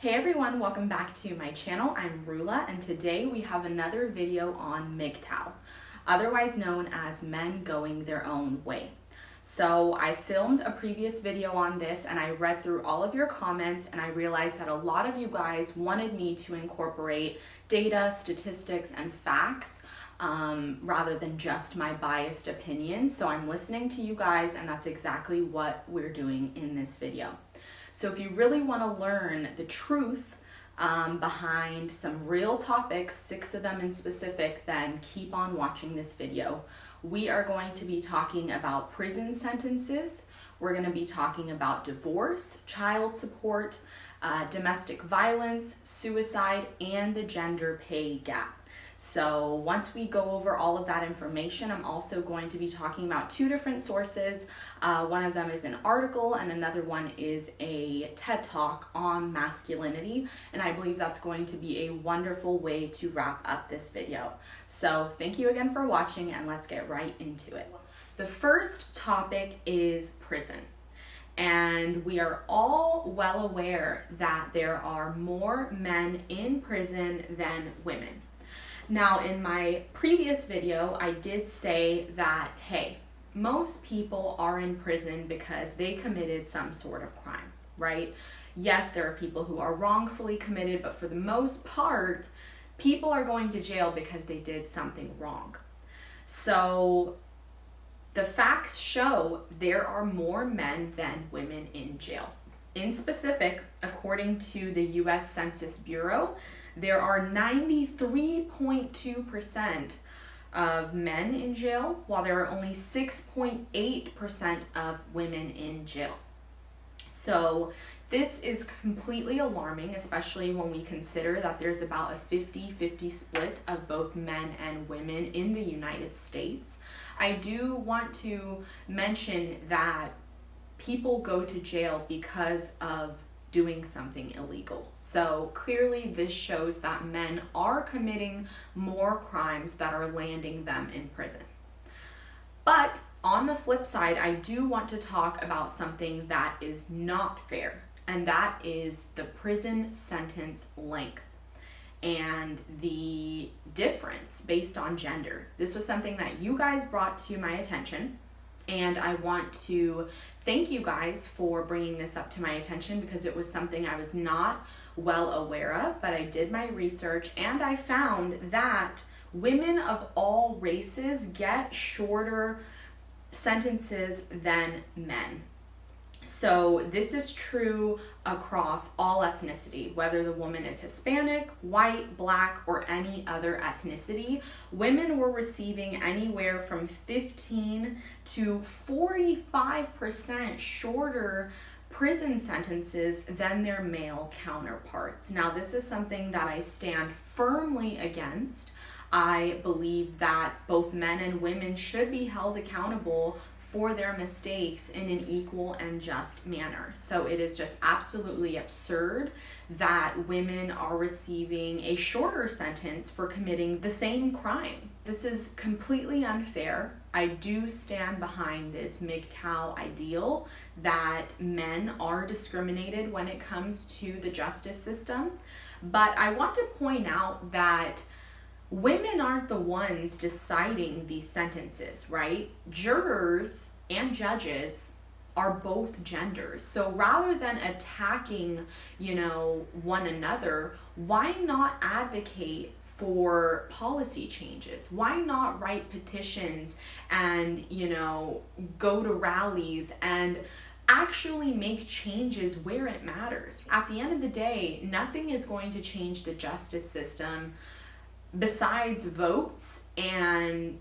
Hey everyone, welcome back to my channel. I'm Rulla, and today we have another video on MGTOW, otherwise known as men going their own way. So I filmed a previous video on this and I read through all of your comments and I realized that a lot of you guys wanted me to incorporate data, statistics, and facts rather than just my biased opinion. So I'm listening to you guys, and that's exactly what we're doing in this video. So if you really want to learn the truth behind some real topics, 6 of them in specific, then keep on watching this video. We are going to be talking about prison sentences. We're going to be talking about divorce, child support, domestic violence, suicide, and the gender pay gap. So once we go over all of that information, I'm also going to be talking about 2 different sources. One of them is an article and another one is a TED Talk on masculinity. And I believe that's going to be a wonderful way to wrap up this video. So thank you again for watching, and let's get right into it. The first topic is prison. And we are all well aware that there are more men in prison than women. Now, in my previous video, I did say that, hey, most people are in prison because they committed some sort of crime, right? Yes, there are people who are wrongfully committed, but for the most part, people are going to jail because they did something wrong. So the facts show there are more men than women in jail. In specific, according to the U.S. Census Bureau, there are 93.2% of men in jail, while there are only 6.8% of women in jail. So this is completely alarming, especially when we consider that there's about a 50-50 split of both men and women in the United States. I do want to mention that people go to jail because of doing something illegal. So clearly this shows that men are committing more crimes that are landing them in prison. But on the flip side, I do want to talk about something that is not fair, and that is the prison sentence length and the difference based on gender. This was something that you guys brought to my attention, and I want to thank you guys for bringing this up to my attention because it was something I was not well aware of, but I did my research and I found that women of all races get shorter sentences than men. So this is true across all ethnicity, whether the woman is Hispanic, white, black, or any other ethnicity. Women were receiving anywhere from 15 to 45% shorter prison sentences than their male counterparts. Now, this is something that I stand firmly against. I believe that both men and women should be held accountable for their mistakes in an equal and just manner. So it is just absolutely absurd that women are receiving a shorter sentence for committing the same crime. This is completely unfair. I do stand behind this MGTOW ideal that men are discriminated when it comes to the justice system. But I want to point out that women aren't the ones deciding these sentences, right? Jurors and judges are both genders. So rather than attacking, one another, why not advocate for policy changes? Why not write petitions and, go to rallies and actually make changes where it matters? At the end of the day, nothing is going to change the justice system besides votes and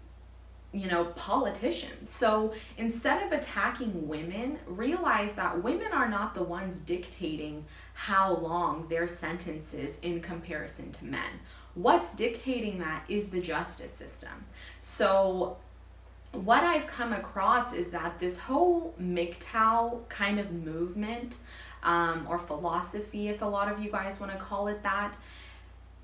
politicians. So instead of attacking women, realize that women are not the ones dictating how long their sentence is in comparison to men. What's dictating that is the justice system. So what I've come across is that this whole MGTOW kind of movement or philosophy, if a lot of you guys want to call it that,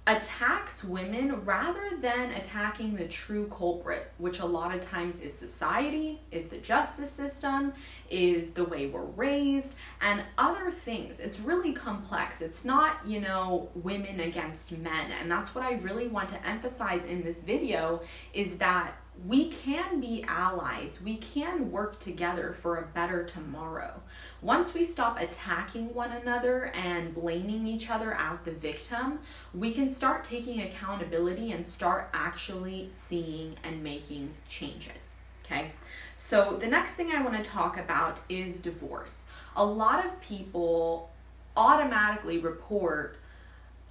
attacks women rather than attacking the true culprit, which a lot of times is society, is the justice system, is the way we're raised, and other things. It's really complex. It's not, women against men. And that's what I really want to emphasize in this video, is that we can be allies. We can work together for a better tomorrow. Once we stop attacking one another and blaming each other as the victim, we can start taking accountability and start actually seeing and making changes. Okay? So the next thing I want to talk about is divorce. A lot of people automatically report,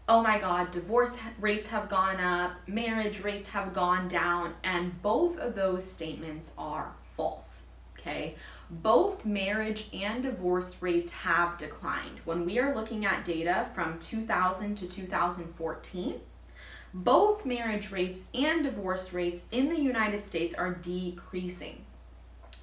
oh my God, divorce rates have gone up, marriage rates have gone down, and both of those statements are false, okay? Both marriage and divorce rates have declined. When we are looking at data from 2000 to 2014, both marriage rates and divorce rates in the United States are decreasing.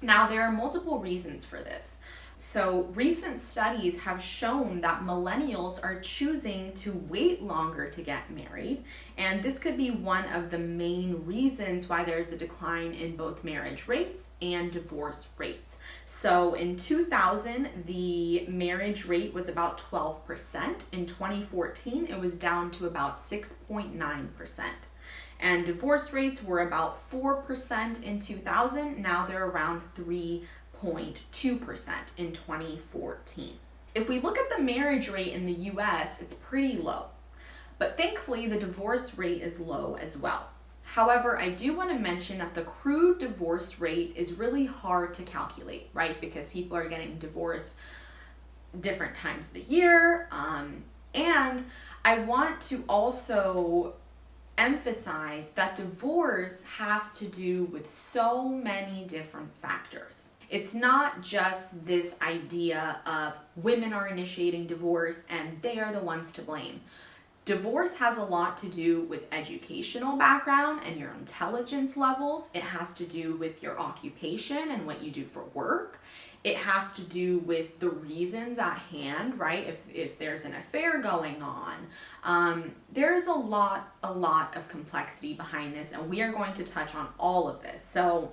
Now, there are multiple reasons for this. So recent studies have shown that millennials are choosing to wait longer to get married, and this could be one of the main reasons why there's a decline in both marriage rates and divorce rates. So in 2000, the marriage rate was about 12%. In 2014, it was down to about 6.9%. And divorce rates were about 4% in 2000. Now they're around 3.2% in 2014. If we look at the marriage rate in the US, it's pretty low. But thankfully, the divorce rate is low as well. However, I do want to mention that the crude divorce rate is really hard to calculate, right? Because people are getting divorced different times of the year. And I want to also emphasize that divorce has to do with so many different factors. It's not just this idea of women are initiating divorce and they are the ones to blame. Divorce has a lot to do with educational background and your intelligence levels. It has to do with your occupation and what you do for work. It has to do with the reasons at hand, right? If there's an affair going on. There's a lot of complexity behind this, and we are going to touch on all of this. So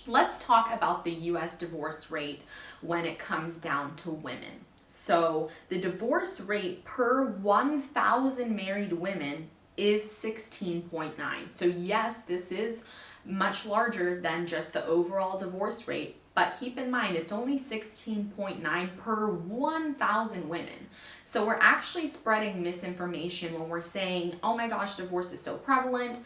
let's talk about the US divorce rate when it comes down to women. So the divorce rate per 1,000 married women is 16.9. So yes, this is much larger than just the overall divorce rate, but keep in mind it's only 16.9 per 1,000 women. So we're actually spreading misinformation when we're saying, oh my gosh, divorce is so prevalent.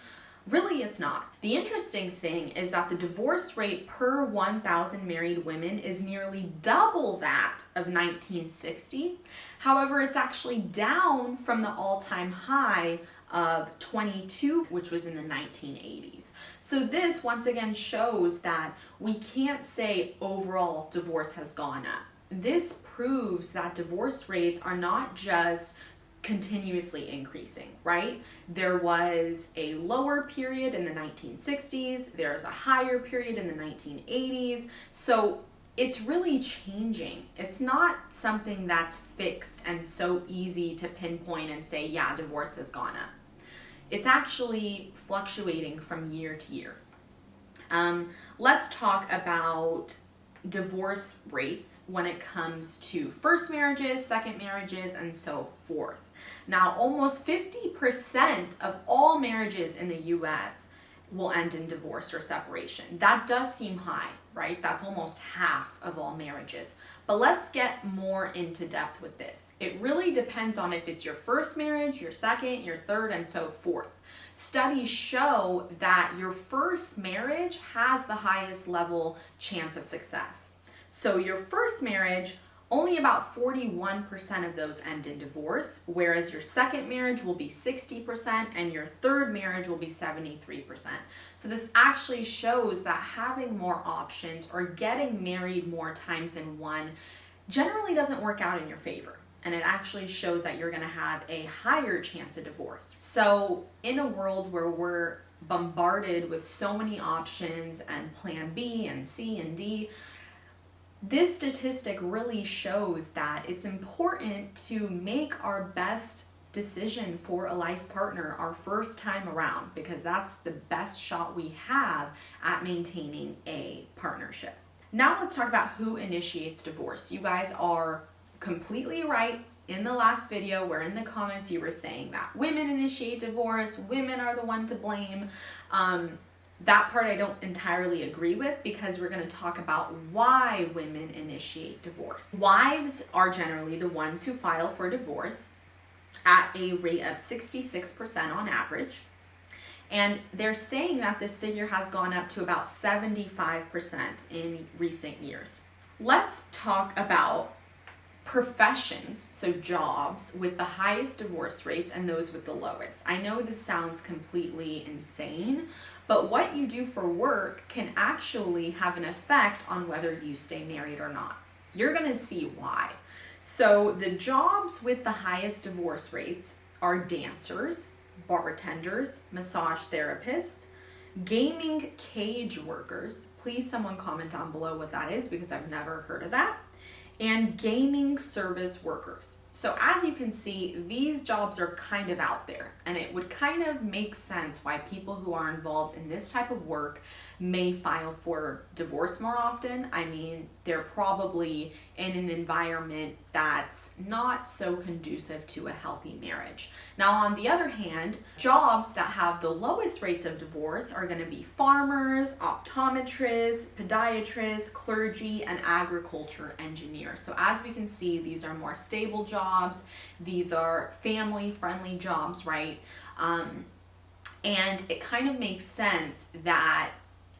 Really, it's not. The interesting thing is that the divorce rate per 1,000 married women is nearly double that of 1960. However, it's actually down from the all-time high of 22, which was in the 1980s. So this once again shows that we can't say overall divorce has gone up. This proves that divorce rates are not just continuously increasing, right? There was a lower period in the 1960s, there's a higher period in the 1980s, so it's really changing. It's not something that's fixed and so easy to pinpoint and say, yeah, divorce has gone up. It's actually fluctuating from year to year. Let's talk about divorce rates when it comes to first marriages, second marriages, and so forth. Now, almost 50% of all marriages in the US will end in divorce or separation. That does seem high, right? That's almost half of all marriages. But let's get more into depth with this. It really depends on if it's your first marriage, your second, your third, and so forth. Studies show that your first marriage has the highest level chance of success. So your first marriage, only about 41% of those end in divorce, whereas your second marriage will be 60% and your third marriage will be 73%. So this actually shows that having more options or getting married more times than one generally doesn't work out in your favor. And it actually shows that you're going to have a higher chance of divorce. So in a world where we're bombarded with so many options and plan B and C and D, this statistic really shows that it's important to make our best decision for a life partner our first time around, because that's the best shot we have at maintaining a partnership. Now let's talk about who initiates divorce. You guys are completely right. In the last video, where in the comments you were saying that women initiate divorce, women are the one to blame. That part I don't entirely agree with, because we're going to talk about why women initiate divorce. Wives are generally the ones who file for divorce at a rate of 66% on average. And they're saying that this figure has gone up to about 75% in recent years. Let's talk about professions, so jobs, with the highest divorce rates and those with the lowest. I know this sounds completely insane, but what you do for work can actually have an effect on whether you stay married or not. You're going to see why. So the jobs with the highest divorce rates are dancers, bartenders, massage therapists, gaming cage workers. Please someone comment down below what that is, because I've never heard of that. And gaming service workers. So as you can see, these jobs are kind of out there, and it would kind of make sense why people who are involved in this type of work may file for divorce more often. I mean, they're probably in an environment that's not so conducive to a healthy marriage. Now, on the other hand, jobs that have the lowest rates of divorce are going to be farmers, optometrists, podiatrists, clergy, and agriculture engineers. So as we can see, these are more stable jobs. These are family-friendly jobs, right? And it kind of makes sense that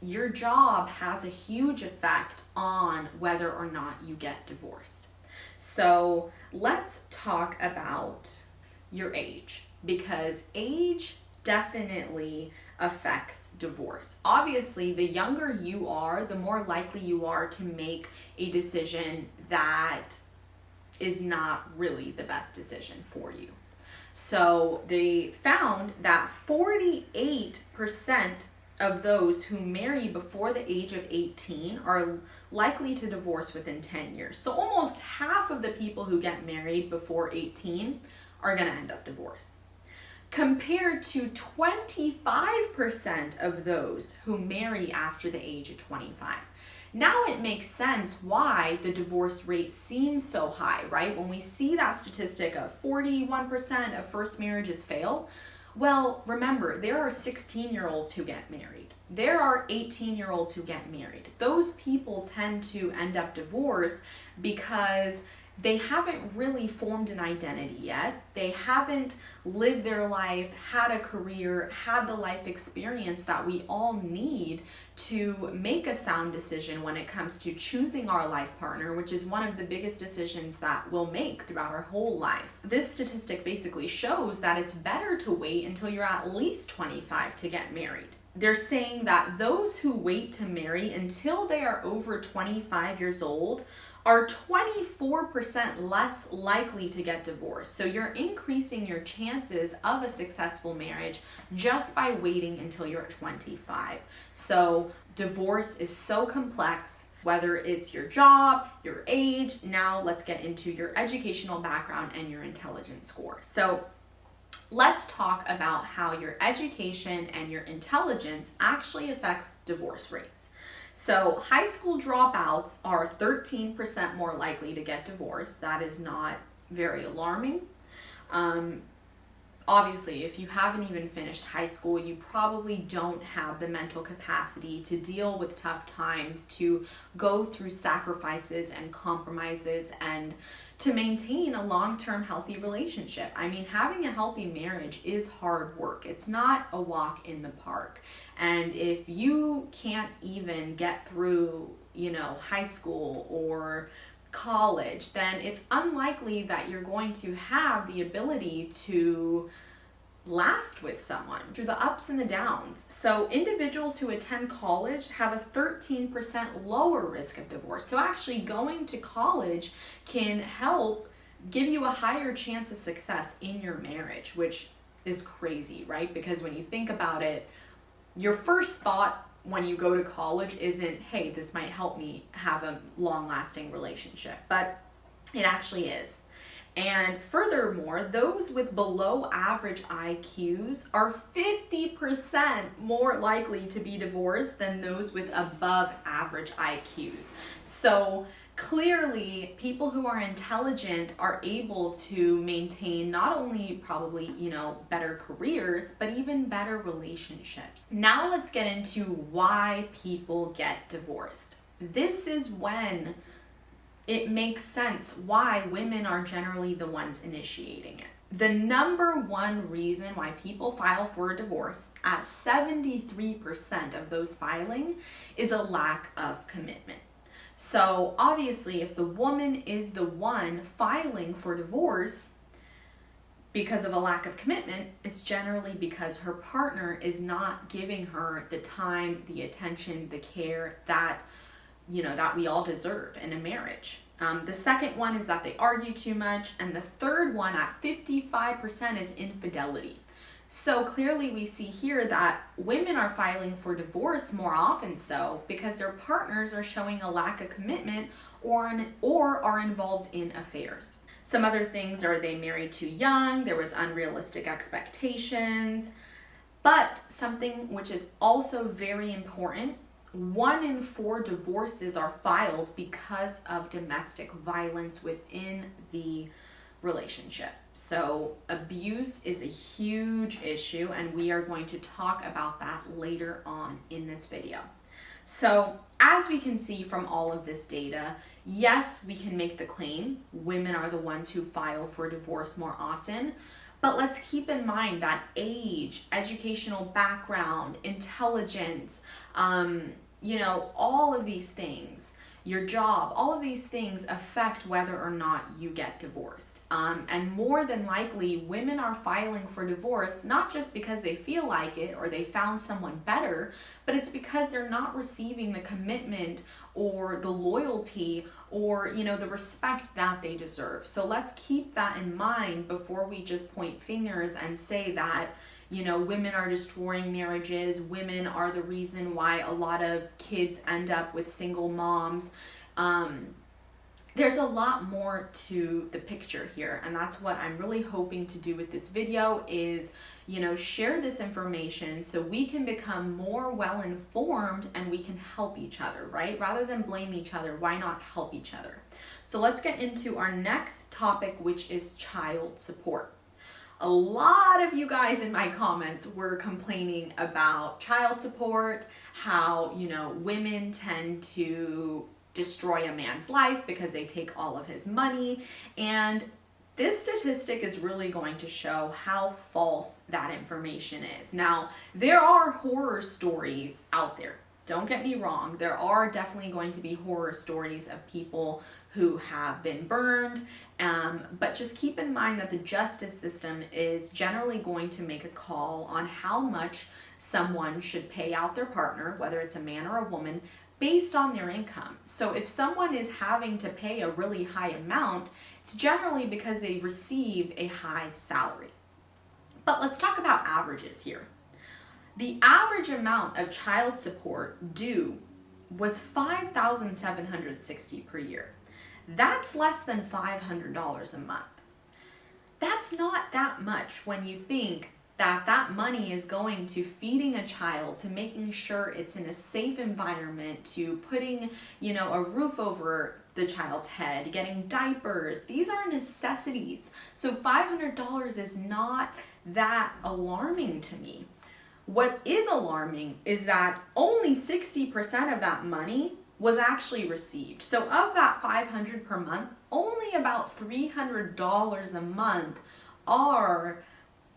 your job has a huge effect on whether or not you get divorced. So let's talk about your age, because age definitely affects divorce. Obviously, the younger you are, the more likely you are to make a decision that is not really the best decision for you. So they found that 48% of those who marry before the age of 18 are likely to divorce within 10 years. So almost half of the people who get married before 18 are going to end up divorced, compared to 25% of those who marry after the age of 25. Now it makes sense why the divorce rate seems so high, right? When we see that statistic of 41% of first marriages fail, well, remember, there are 16-year-olds who get married. There are 18-year-olds who get married. Those people tend to end up divorced because they haven't really formed an identity yet. They haven't lived their life, had a career, had the life experience that we all need to make a sound decision when it comes to choosing our life partner, which is one of the biggest decisions that we'll make throughout our whole life. This statistic basically shows that it's better to wait until you're at least 25 to get married. They're saying that those who wait to marry until they are over 25 years old are 24% less likely to get divorced. So you're increasing your chances of a successful marriage just by waiting until you're 25. So divorce is so complex, whether it's your job, your age. Now let's get into your educational background and your intelligence score. So let's talk about how your education and your intelligence actually affects divorce rates. So high school dropouts are 13% more likely to get divorced. That is not very alarming. Obviously, if you haven't even finished high school, you probably don't have the mental capacity to deal with tough times, to go through sacrifices and compromises, and to maintain a long-term healthy relationship. I mean, having a healthy marriage is hard work. It's not a walk in the park. And if you can't even get through, high school or college, then it's unlikely that you're going to have the ability to last with someone through the ups and the downs. So individuals who attend college have a 13% lower risk of divorce. So actually going to college can help give you a higher chance of success in your marriage, which is crazy, right? Because when you think about it, your first thought when you go to college isn't, hey, this might help me have a long-lasting relationship, but it actually is. And furthermore, those with below average IQs are 50% more likely to be divorced than those with above average IQs. So clearly, people who are intelligent are able to maintain not only probably, better careers, but even better relationships. Now let's get into why people get divorced. This is when it makes sense why women are generally the ones initiating it. The number one reason why people file for a divorce, at 73% of those filing, is a lack of commitment. So obviously, if the woman is the one filing for divorce because of a lack of commitment, it's generally because her partner is not giving her the time, the attention, the care that we all deserve in a marriage. The second one is that they argue too much, and the third one at 55% is infidelity. So clearly we see here that women are filing for divorce more often so because their partners are showing a lack of commitment or are involved in affairs. Some other things are they married too young, there was unrealistic expectations, but something which is also very important, 1 in 4 divorces are filed because of domestic violence within the relationship. So abuse is a huge issue, and we are going to talk about that later on in this video. So as we can see from all of this data, yes, we can make the claim women are the ones who file for divorce more often, but let's keep in mind that age, educational background, intelligence, all of these things, your job, all of these things affect whether or not you get divorced. And more than likely, women are filing for divorce, not just because they feel like it or they found someone better, but it's because they're not receiving the commitment or the loyalty or, the respect that they deserve. So let's keep that in mind before we just point fingers and say that women are destroying marriages, women are the reason why a lot of kids end up with single moms. There's a lot more to the picture here, and that's what I'm really hoping to do with this video is, share this information so we can become more well-informed and we can help each other, right? Rather than blame each other, why not help each other? So let's get into our next topic, which is child support. A lot of you guys in my comments were complaining about child support, how, women tend to destroy a man's life because they take all of his money. And this statistic is really going to show how false that information is. Now, there are horror stories out there. Don't get me wrong. There are definitely going to be horror stories of people who have been burned. But just keep in mind that the justice system is generally going to make a call on how much someone should pay out their partner, whether it's a man or a woman, based on their income. So if someone is having to pay a really high amount, it's generally because they receive a high salary. But let's talk about averages here. The average amount of child support due was $5,760 per year. That's less than $500 a month. That's not that much when you think that money is going to feeding a child, to making sure it's in a safe environment, to putting, a roof over the child's head, getting diapers. These are necessities. So $500 is not that alarming to me. What is alarming is that only 60% of that money was actually received. So of that $500 per month, only about $300 a month are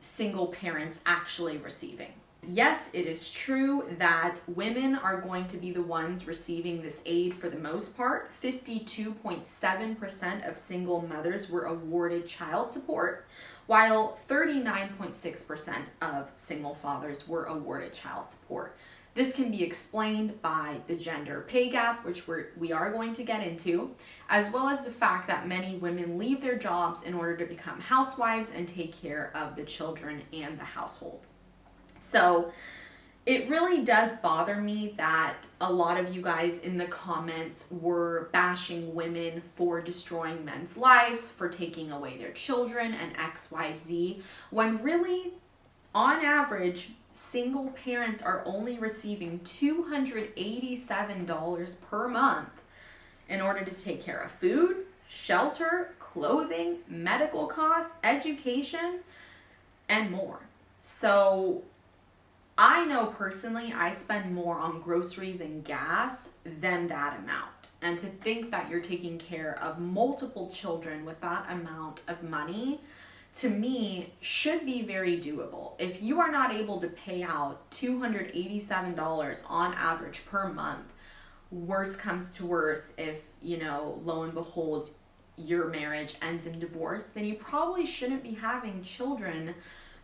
single parents actually receiving. Yes, it is true that women are going to be the ones receiving this aid for the most part. 52.7% of single mothers were awarded child support, while 39.6% of single fathers were awarded child support. This can be explained by the gender pay gap, which we are going to get into, as well as the fact that many women leave their jobs in order to become housewives and take care of the children and the household. So, It really does bother me that a lot of you guys in the comments were bashing women for destroying men's lives, for taking away their children and XYZ, when really, on average, single parents are only receiving $287 per month in order to take care of food, shelter, clothing, medical costs, education, and more. So I know personally I spend more on groceries and gas than that amount. And to think that you're taking care of multiple children with that amount of money, to me, should be very doable. If you are not able to pay out $287 on average per month, worse comes to worse, if, lo and behold, your marriage ends in divorce, then you probably shouldn't be having children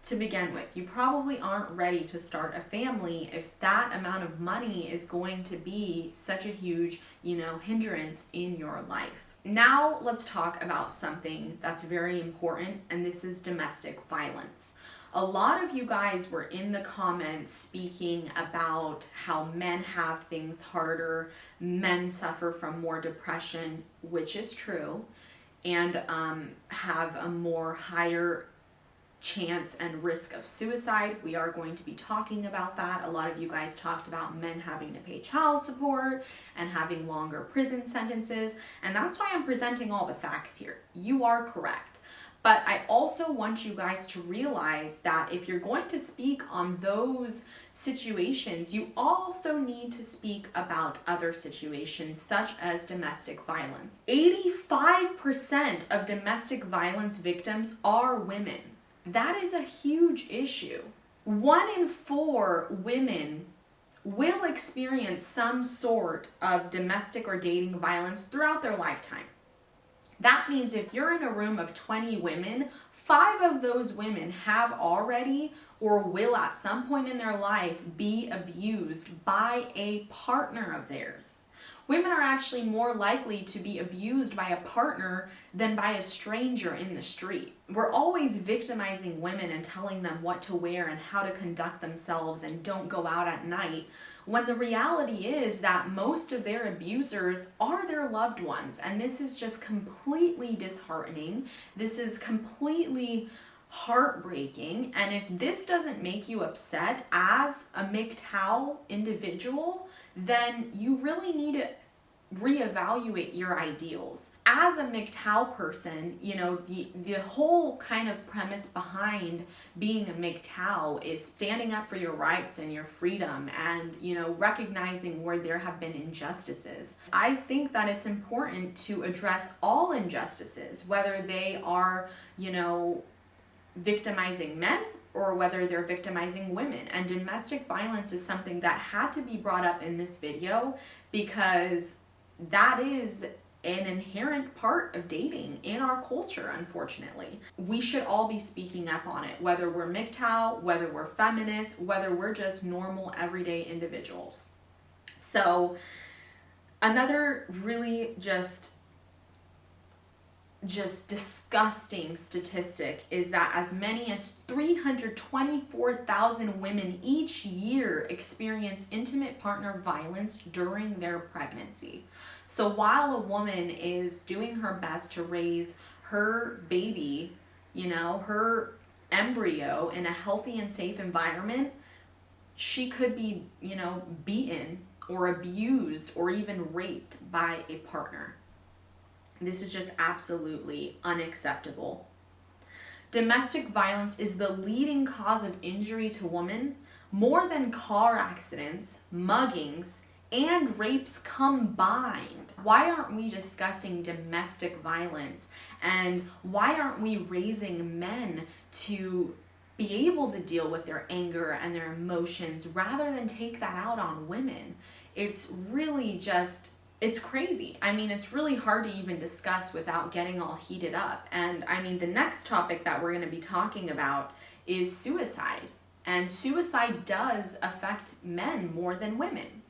to begin with. You probably aren't ready to start a family if that amount of money is going to be such a huge, hindrance in your life. Now let's talk about something that's very important, and this is domestic violence. A lot of you guys were in the comments speaking about how men have things harder, men suffer from more depression, which is true, and have a more higher chance and risk of suicide. We are going to be talking about that. A lot of you guys talked about men having to pay child support and having longer prison sentences, and that's why I'm presenting all the facts here. You are correct. But I also want you guys to realize that if you're going to speak on those situations, you also need to speak about other situations such as domestic violence. 85% of domestic violence victims are women. That is a huge issue. 1 in 4 women will experience some sort of domestic or dating violence throughout their lifetime. That means if you're in a room of 20 women, 5 of those women have already or will at some point in their life be abused by a partner of theirs. Women are actually more likely to be abused by a partner than by a stranger in the street. We're always victimizing women and telling them what to wear and how to conduct themselves and don't go out at night, when the reality is that most of their abusers are their loved ones. And this is just completely disheartening. This is completely heartbreaking. And if this doesn't make you upset as a MGTOW individual, then you really need to reevaluate your ideals. As a MGTOW person, the whole kind of premise behind being a MGTOW is standing up for your rights and your freedom and, recognizing where there have been injustices. I think that it's important to address all injustices, whether they are, victimizing men or whether they're victimizing women. And domestic violence is something that had to be brought up in this video because that is an inherent part of dating in our culture, unfortunately. We should all be speaking up on it, whether we're MGTOW, whether we're feminists, whether we're just normal everyday individuals. So another really just disgusting statistic is that as many as 324,000 women each year experience intimate partner violence during their pregnancy. So while a woman is doing her best to raise her baby, her embryo in a healthy and safe environment, she could be, beaten or abused or even raped by a partner. This is just absolutely unacceptable. Domestic violence is the leading cause of injury to women, more than car accidents, muggings, and rapes combined. Why aren't we discussing domestic violence? And why aren't we raising men to be able to deal with their anger and their emotions rather than take that out on women? It's really just, it's crazy. It's really hard to even discuss without getting all heated up. And the next topic that we're going to be talking about is suicide. And suicide does affect men more than women.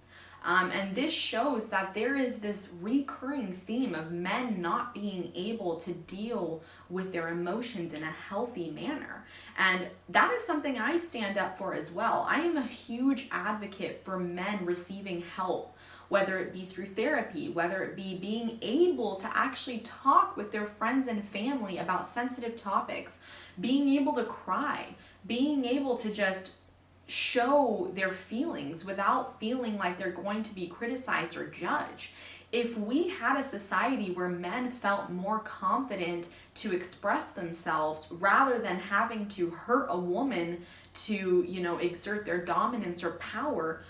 And this shows that there is this recurring theme of men not being able to deal with their emotions in a healthy manner. And that is something I stand up for as well. I am a huge advocate for men receiving help, whether it be through therapy, whether it be being able to actually talk with their friends and family about sensitive topics, being able to cry, being able to just show their feelings without feeling like they're going to be criticized or judged. If we had a society where men felt more confident to express themselves rather than having to hurt a woman to, exert their dominance or power,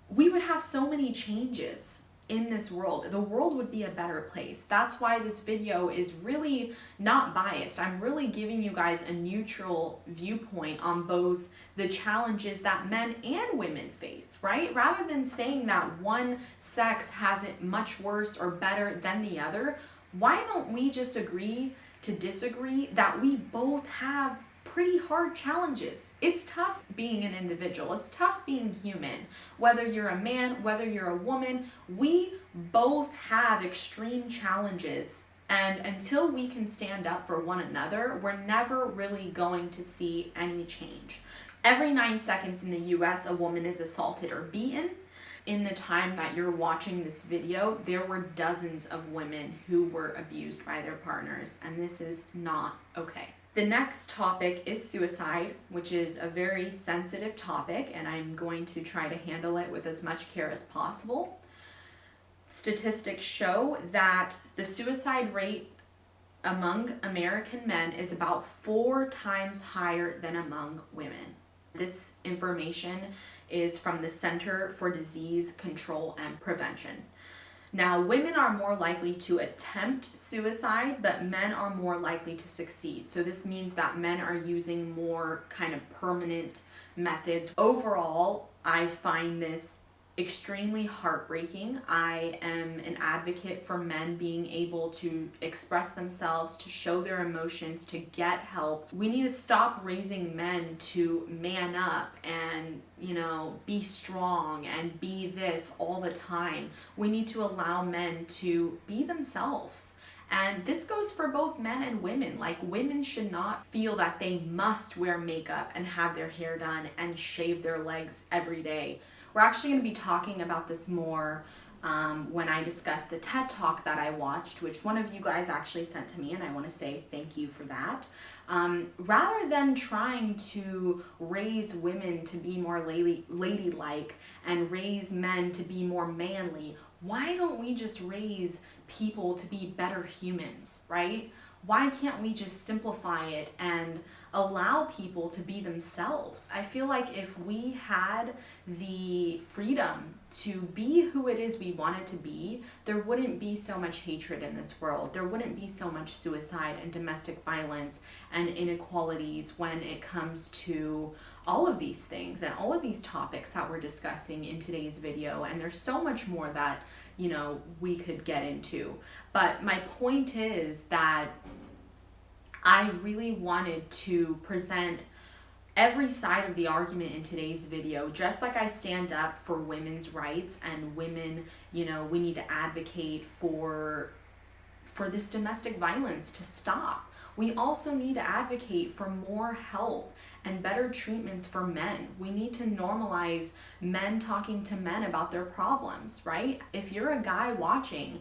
we would have so many changes in this world. The world would be a better place. That's why this video is really not biased. I'm really giving you guys a neutral viewpoint on both the challenges that men and women face, right? Rather than saying that one sex has it much worse or better than the other, why don't we just agree to disagree that we both have pretty hard challenges. It's tough being an individual. It's tough being human. Whether you're a man, whether you're a woman, we both have extreme challenges. And until we can stand up for one another, we're never really going to see any change. Every 9 seconds in the US, a woman is assaulted or beaten. In the time that you're watching this video, there were dozens of women who were abused by their partners, and this is not okay. The next topic is suicide, which is a very sensitive topic, and I'm going to try to handle it with as much care as possible. Statistics show that the suicide rate among American men is about 4 times higher than among women. This information is from the Center for Disease Control and Prevention. Now, women are more likely to attempt suicide, but men are more likely to succeed. So this means that men are using more kind of permanent methods. Overall, I find this extremely heartbreaking. I am an advocate for men being able to express themselves, to show their emotions, to get help. We need to stop raising men to man up and, be strong and be this all the time. We need to allow men to be themselves. And this goes for both men and women. Like, women should not feel that they must wear makeup and have their hair done and shave their legs every day. We're actually going to be talking about this more when I discuss the TED Talk that I watched, which one of you guys actually sent to me, and I want to say thank you for that. Rather than trying to raise women to be more ladylike and raise men to be more manly, why don't we just raise people to be better humans, right? Why can't we just simplify it and allow people to be themselves? I feel like if we had the freedom to be who it is we wanted to be, there wouldn't be so much hatred in this world. There wouldn't be so much suicide and domestic violence and inequalities when it comes to all of these things and all of these topics that we're discussing in today's video. And there's so much more that, we could get into. But my point is that I really wanted to present every side of the argument in today's video. Just like I stand up for women's rights and women, we need to advocate for this domestic violence to stop. We also need to advocate for more help and better treatments for men. We need to normalize men talking to men about their problems, right? If you're a guy watching,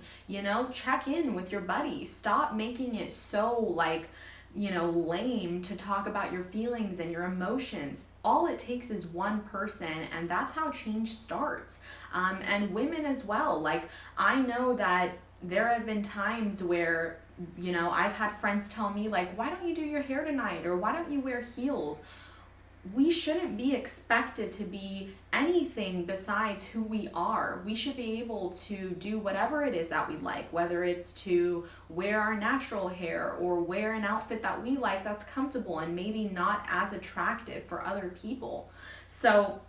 check in with your buddies. Stop making it so lame to talk about your feelings and your emotions. All it takes is one person, and that's how change starts. And women as well. I know that there have been times where, I've had friends tell me, why don't you do your hair tonight? Or why don't you wear heels? We shouldn't be expected to be anything besides who we are. We should be able to do whatever it is that we like, whether it's to wear our natural hair or wear an outfit that we like that's comfortable and maybe not as attractive for other people. So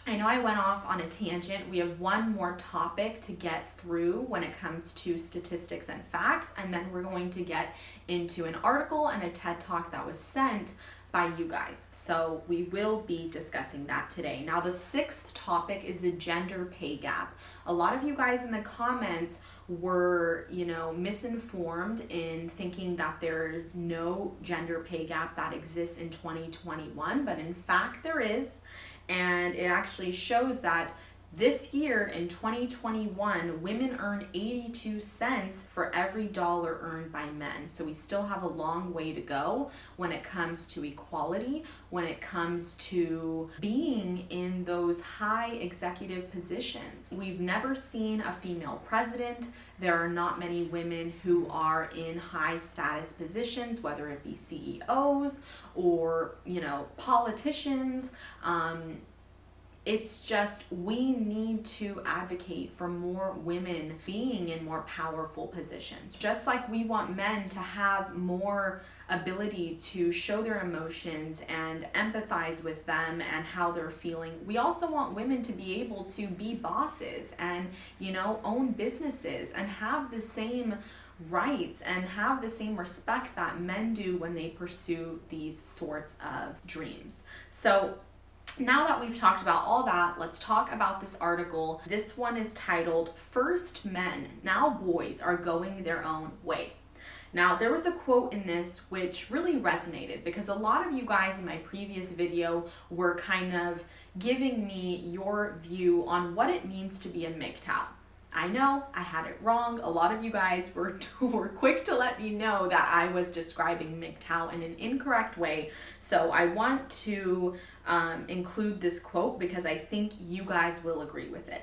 I know I went off on a tangent. We have one more topic to get through when it comes to statistics and facts, and then we're going to get into an article and a TED Talk that was sent by you guys. So we will be discussing that today. Now, the sixth topic is the gender pay gap. A lot of you guys in the comments were, misinformed in thinking that there's no gender pay gap that exists in 2021, but in fact there is. And it actually shows that this year in 2021, women earn 82 cents for every dollar earned by men. So we still have a long way to go when it comes to equality, when it comes to being in those high executive positions. We've never seen a female president. There are not many women who are in high status positions, whether it be CEOs or, politicians. It's just, we need to advocate for more women being in more powerful positions. Just like we want men to have more ability to show their emotions and empathize with them and how they're feeling, we also want women to be able to be bosses and, own businesses and have the same rights and have the same respect that men do when they pursue these sorts of dreams. So now that we've talked about all that, let's talk about this article. This one is titled, "First Men, Now Boys Are Going Their Own Way." Now, there was a quote in this which really resonated because a lot of you guys in my previous video were kind of giving me your view on what it means to be a MGTOW. I know I had it wrong. A lot of you guys were quick to let me know that I was describing MGTOW in an incorrect way. So I want to include this quote because I think you guys will agree with it.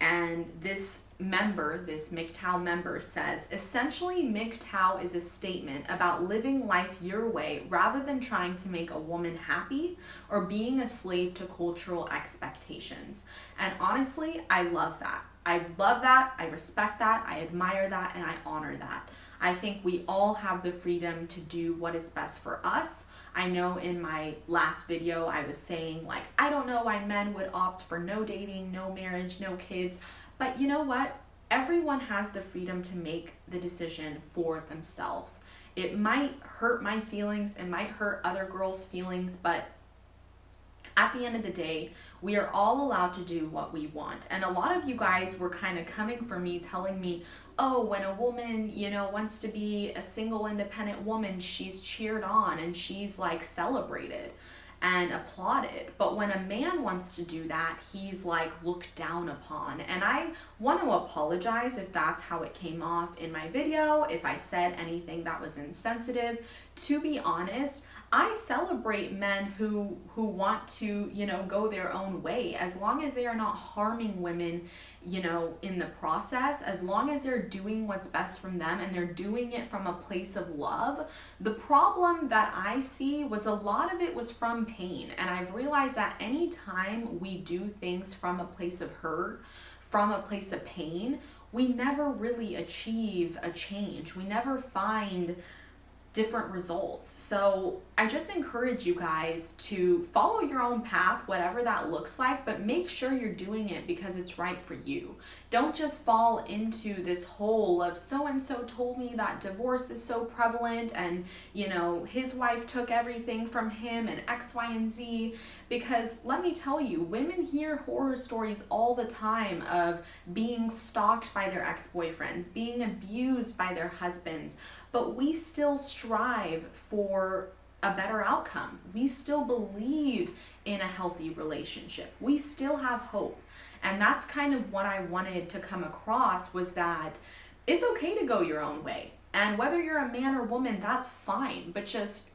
And this MGTOW member says, essentially MGTOW is a statement about living life your way rather than trying to make a woman happy or being a slave to cultural expectations. And honestly, I love that. I love that, I respect that, I admire that, and I honor that. I think we all have the freedom to do what is best for us. I know in my last video I was saying, I don't know why men would opt for no dating, no marriage, no kids, but you know what? Everyone has the freedom to make the decision for themselves. It might hurt my feelings, it might hurt other girls' feelings, but at the end of the day, we are all allowed to do what we want. And a lot of you guys were kind of coming for me, telling me, oh, when a woman, wants to be a single independent woman, she's cheered on and she's celebrated and applauded. But when a man wants to do that, he's looked down upon. And I want to apologize if that's how it came off in my video, if I said anything that was insensitive. To be honest, I celebrate men who want to, go their own way, as long as they are not harming women, in the process, as long as they're doing what's best from them and they're doing it from a place of love. The problem that I see was a lot of it was from pain. And I've realized that anytime we do things from a place of hurt, from a place of pain, we never really achieve a change. We never find different results. So I just encourage you guys to follow your own path, whatever that looks like, but make sure you're doing it because it's right for you. Don't just fall into this hole of so-and-so told me that divorce is so prevalent and, his wife took everything from him and X, Y, and Z. Because let me tell you, women hear horror stories all the time of being stalked by their ex-boyfriends, being abused by their husbands, but we still strive for a better outcome. We still believe in a healthy relationship. We still have hope. And that's kind of what I wanted to come across, was that it's okay to go your own way. And whether you're a man or woman, that's fine. But just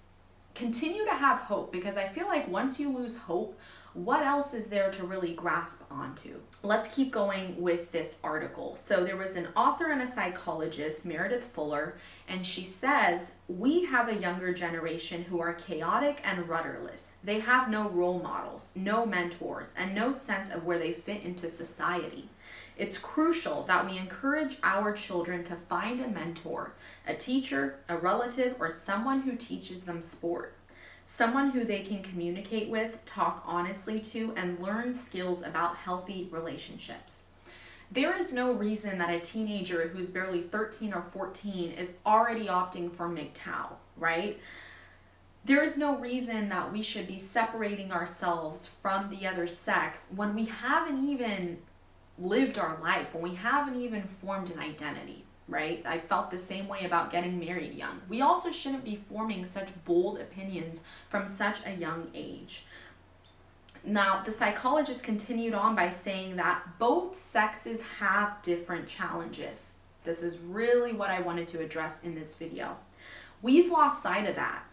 continue to have hope, because I feel like once you lose hope, what else is there to really grasp onto? Let's keep going with this article. So there was an author and a psychologist, Meredith Fuller, and she says, we have a younger generation who are chaotic and rudderless. They have no role models, no mentors, and no sense of where they fit into society. It's crucial that we encourage our children to find a mentor, a teacher, a relative, or someone who teaches them sport. Someone who they can communicate with, talk honestly to, and learn skills about healthy relationships. There is no reason that a teenager who's barely 13 or 14 is already opting for MGTOW, right? There is no reason that we should be separating ourselves from the other sex when we haven't even lived our life, when we haven't even formed an identity, right? I felt the same way about getting married young. We also shouldn't be forming such bold opinions from such a young age. Now, the psychologist continued on by saying that both sexes have different challenges. This is really what I wanted to address in this video. We've lost sight of that.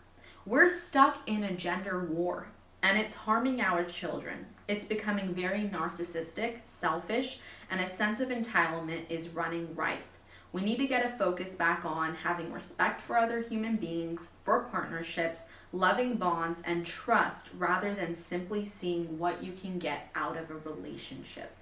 We're stuck in a gender war, and it's harming our children. It's becoming very narcissistic, selfish, and a sense of entitlement is running rife. We need to get a focus back on having respect for other human beings, for partnerships, loving bonds, and trust rather than simply seeing what you can get out of a relationship.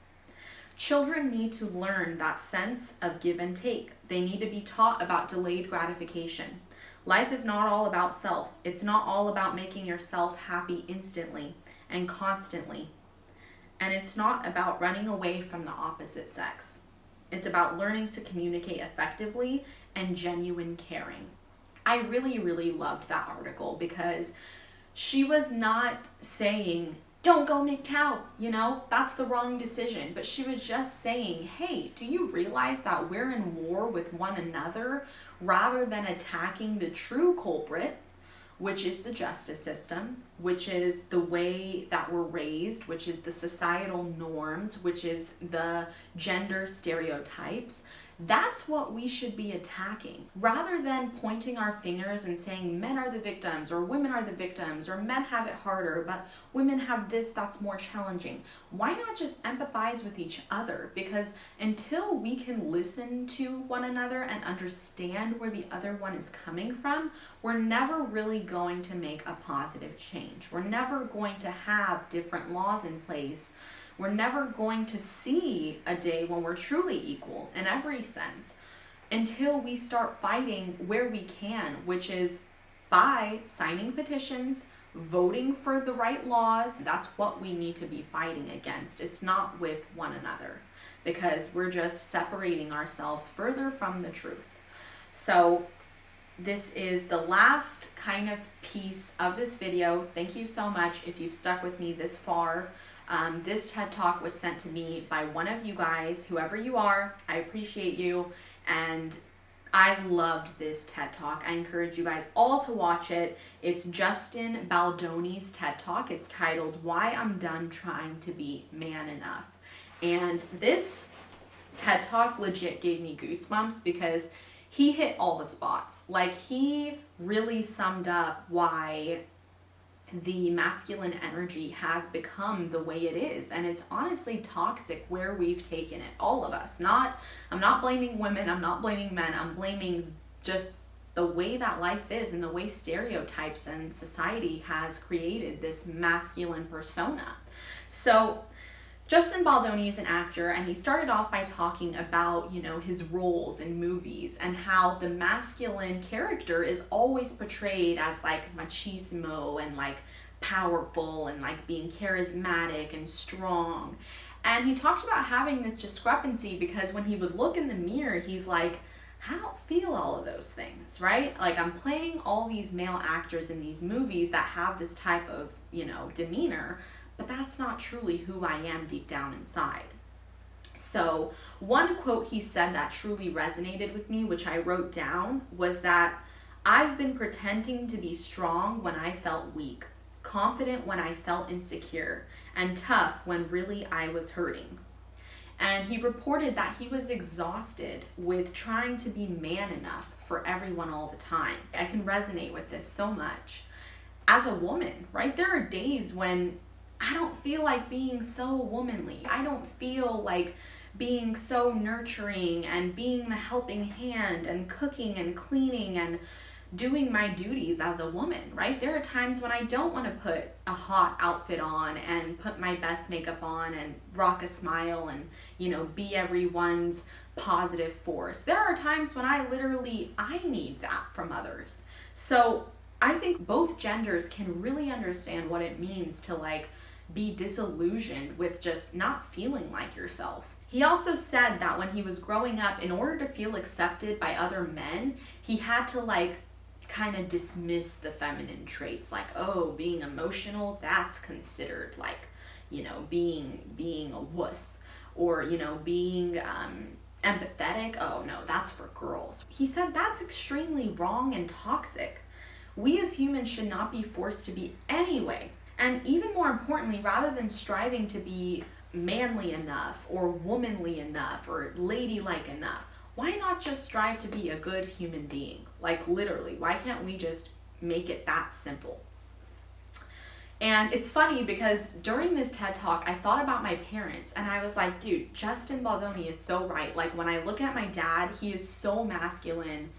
Children need to learn that sense of give and take. They need to be taught about delayed gratification. Life is not all about self. It's not all about making yourself happy instantly and constantly. And it's not about running away from the opposite sex. It's about learning to communicate effectively and genuine caring. I really, really loved that article because she was not saying, don't go MGTOW, that's the wrong decision. But she was just saying, hey, do you realize that we're in war with one another rather than attacking the true culprit, which is the justice system, which is the way that we're raised, which is the societal norms, which is the gender stereotypes. That's what we should be attacking, rather than pointing our fingers and saying men are the victims or women are the victims or men have it harder, but women have this that's more challenging. Why not just empathize with each other? Because until we can listen to one another and understand where the other one is coming from, we're never really going to make a positive change. We're never going to have different laws in place. We're never going to see a day when we're truly equal in every sense until we start fighting where we can, which is by signing petitions, voting for the right laws. That's what we need to be fighting against. It's not with one another, because we're just separating ourselves further from the truth. So this is the last kind of piece of this video. Thank you so much if you've stuck with me this far. This TED Talk was sent to me by one of you guys, whoever you are. I appreciate you, and I loved this TED Talk. I encourage you guys all to watch it. It's Justin Baldoni's TED Talk. It's titled, Why I'm Done Trying to Be Man Enough. And this TED Talk legit gave me goosebumps because he hit all the spots. Like, he really summed up why the masculine energy has become the way it is, and it's honestly toxic where we've taken it, all of us. I'm not blaming women, I'm not blaming men, I'm blaming just the way that life is and the way stereotypes and society has created this masculine persona. So Justin Baldoni is an actor, and he started off by talking about, his roles in movies and how the masculine character is always portrayed as like machismo and like powerful and like being charismatic and strong. And he talked about having this discrepancy because when he would look in the mirror, he's like, I don't feel all of those things, right? Like, I'm playing all these male actors in these movies that have this type of, demeanor, but that's not truly who I am deep down inside. So one quote he said that truly resonated with me, which I wrote down, was that I've been pretending to be strong when I felt weak, confident when I felt insecure, and tough when really I was hurting. And he reported that he was exhausted with trying to be man enough for everyone all the time. I can resonate with this so much. As a woman, right? There are days when I don't feel like being so womanly. I don't feel like being so nurturing and being the helping hand and cooking and cleaning and doing my duties as a woman, right? There are times when I don't want to put a hot outfit on and put my best makeup on and rock a smile and, be everyone's positive force. There are times when I need that from others. So I think both genders can really understand what it means to be disillusioned with just not feeling like yourself. He also said that when he was growing up, in order to feel accepted by other men, he had to kind of dismiss the feminine traits, like, oh, being emotional, that's considered like, you know, being a wuss, or, you know, being empathetic, oh no, that's for girls. He said that's extremely wrong and toxic. We as humans should not be forced to be anyway. And even more importantly, rather than striving to be manly enough or womanly enough or ladylike enough, why not just strive to be a good human being? Like, literally, why can't we just make it that simple? And it's funny because during this TED Talk, I thought about my parents, and I was like, dude, Justin Baldoni is so right. Like, when I look at my dad, he is so masculine,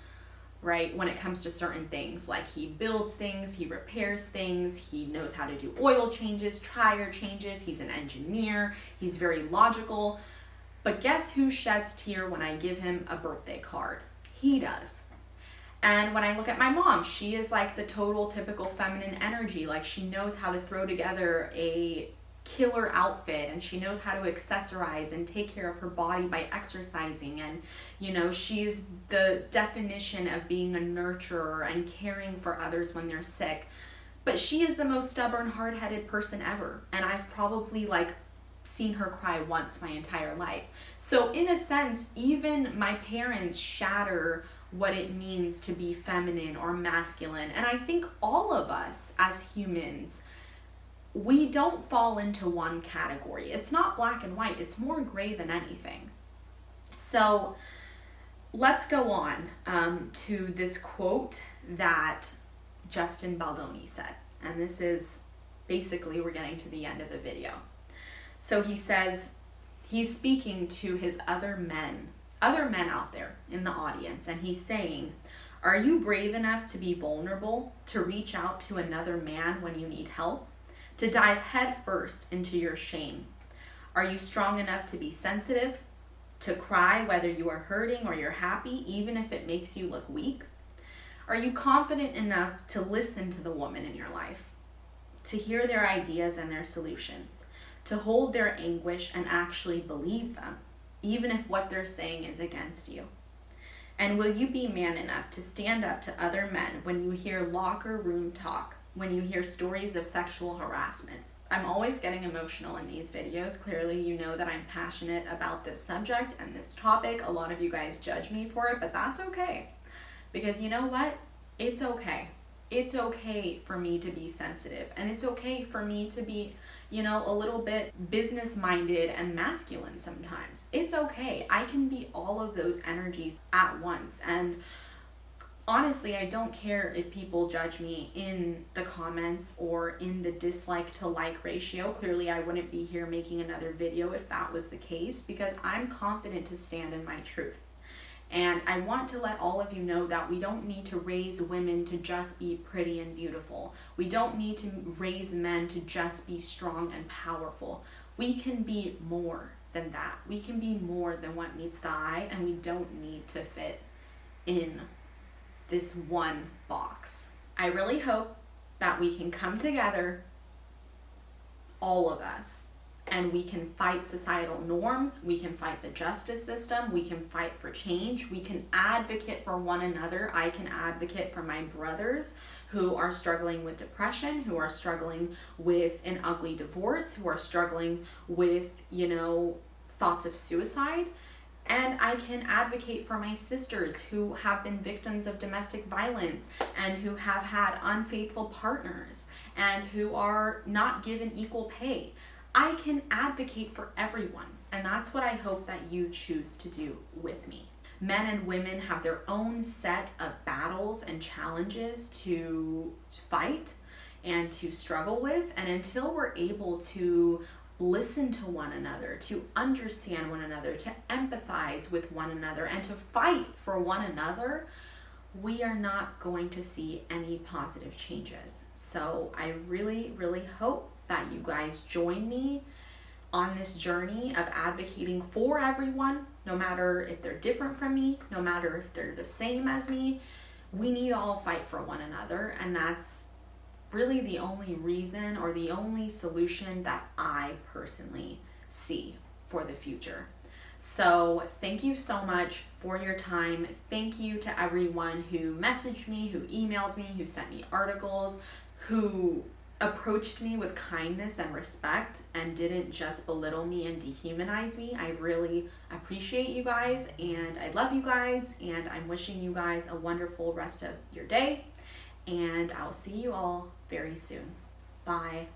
right, when it comes to certain things. Like, he builds things, he repairs things, he knows how to do oil changes, tire changes, he's an engineer, he's very logical. But guess who sheds tear when I give him a birthday card? He does. And when I look at my mom, she is like the total typical feminine energy. Like, she knows how to throw together a killer outfit, and she knows how to accessorize and take care of her body by exercising. And, you know, she's the definition of being a nurturer and caring for others when they're sick. But she is the most stubborn, hard-headed person ever. And I've probably like seen her cry once my entire life. So in a sense, even my parents shatter what it means to be feminine or masculine. And I think all of us as humans, we don't fall into one category. It's not black and white. It's more gray than anything. So let's go on to this quote that Justin Baldoni said. And this is basically, we're getting to the end of the video. So he says, he's speaking to his other men out there in the audience, and he's saying, are you brave enough to be vulnerable, to reach out to another man when you need help, to dive head first into your shame? Are you strong enough to be sensitive, to cry whether you are hurting or you're happy, even if it makes you look weak? Are you confident enough to listen to the woman in your life, to hear their ideas and their solutions, to hold their anguish and actually believe them, even if what they're saying is against you? And will you be man enough to stand up to other men when you hear locker room talk, when you hear stories of sexual harassment? I'm always getting emotional in these videos. Clearly, you know that I'm passionate about this subject and this topic. A lot of you guys judge me for it, but that's okay. Because you know what? It's okay. It's okay for me to be sensitive, and it's okay for me to be, you know, a little bit business-minded and masculine sometimes. It's okay. I can be all of those energies at once. And honestly, I don't care if people judge me in the comments or in the dislike to like ratio. Clearly, I wouldn't be here making another video if that was the case, because I'm confident to stand in my truth. And I want to let all of you know that we don't need to raise women to just be pretty and beautiful. We don't need to raise men to just be strong and powerful. We can be more than that. We can be more than what meets the eye, and we don't need to fit in this one box. I really hope that we can come together, all of us, and we can fight societal norms, we can fight the justice system, we can fight for change, we can advocate for one another. I can advocate for my brothers who are struggling with depression, who are struggling with an ugly divorce, who are struggling with, you know, thoughts of suicide. And I can advocate for my sisters who have been victims of domestic violence and who have had unfaithful partners and who are not given equal pay. I can advocate for everyone, and that's what I hope that you choose to do with me. Men and women have their own set of battles and challenges to fight and to struggle with, and until we're able to listen to one another, to understand one another, to empathize with one another, and to fight for one another, we are not going to see any positive changes. So I really, really hope that you guys join me on this journey of advocating for everyone, no matter if they're different from me, no matter if they're the same as me. We need to all fight for one another, and that's really the only reason or the only solution that I personally see for the future. So thank you so much for your time. Thank you to everyone who messaged me, who emailed me, who sent me articles, who approached me with kindness and respect and didn't just belittle me and dehumanize me. I really appreciate you guys, and I love you guys, and I'm wishing you guys a wonderful rest of your day, and I'll see you all very soon. Bye.